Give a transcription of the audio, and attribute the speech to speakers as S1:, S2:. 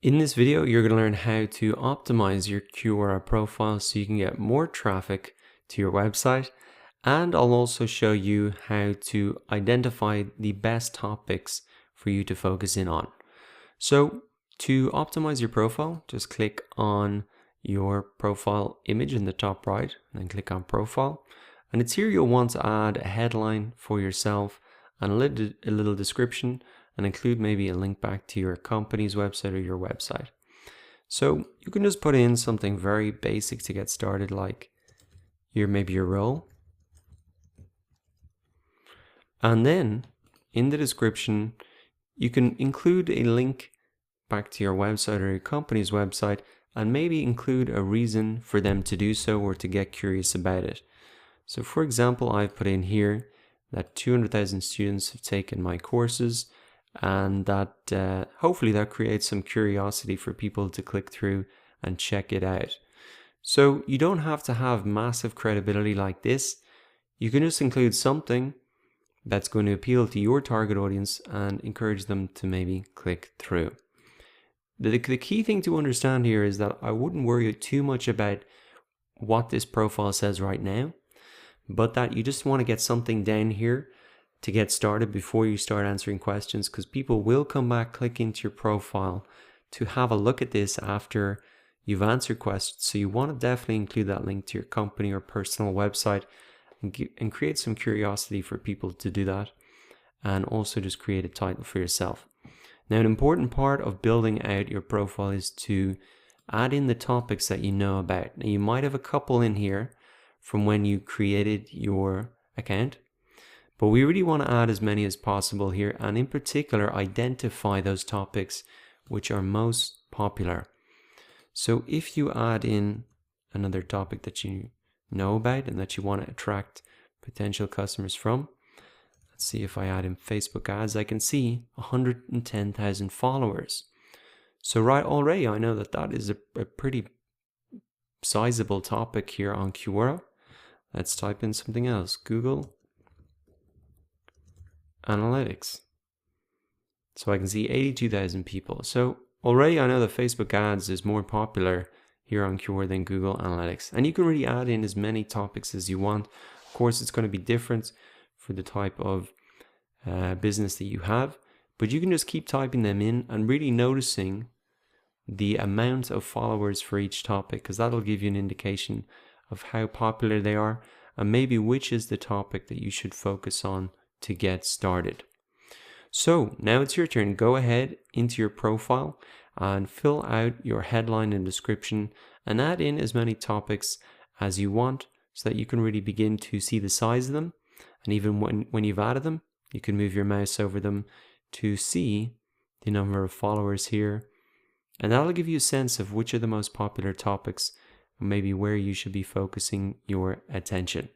S1: In this video, you're going to learn how to optimize your Quora profile so you can get more traffic to your website. And I'll also show you how to identify the best topics for you to focus in on. So to optimize your profile, just click on your profile image in the top right and then click on profile. And it's here you'll want to add a headline for yourself and a little description, and include maybe a link back to your company's website or your website. So you can just put in something very basic to get started, like maybe your role. And then in the description, you can include a link back to your website or your company's website, and maybe include a reason for them to do so or to get curious about it. So for example, I've put in here that 200,000 students have taken my courses, and that hopefully that creates some curiosity for people to click through and check it out. So you don't have to have massive credibility like this. You can just include something that's going to appeal to your target audience and encourage them to maybe click through. The key thing to understand here is that I wouldn't worry too much about what this profile says right now, but that you just want to get something down here to get started before you start answering questions, because people will come back, click into your profile to have a look at this after you've answered questions. So you want to definitely include that link to your company or personal website and create some curiosity for people to do that, and also just create a title for yourself. Now, an important part of building out your profile is to add in the topics that you know about. Now, you might have a couple in here from when you created your account, but we really want to add as many as possible here, and in particular identify those topics which are most popular. So if you add in another topic that you know about and that you want to attract potential customers from, let's see, if I add in Facebook ads, I can see 110,000 followers. So right already I know that that is a pretty sizable topic here on Quora. Let's type in something else, Google Analytics. So I can see 82,000 people. So already I know that Facebook ads is more popular here on Quora than Google Analytics. And you can really add in as many topics as you want. Of course, it's going to be different for the type of business that you have, but you can just keep typing them in and really noticing the amount of followers for each topic, because that'll give you an indication of how popular they are and maybe which is the topic that you should focus on to get started. So now it's your turn. Go ahead into your profile and fill out your headline and description and add in as many topics as you want so that you can really begin to see the size of them. And even when you've added them, you can move your mouse over them to see the number of followers here. And that'll give you a sense of which are the most popular topics and maybe where you should be focusing your attention.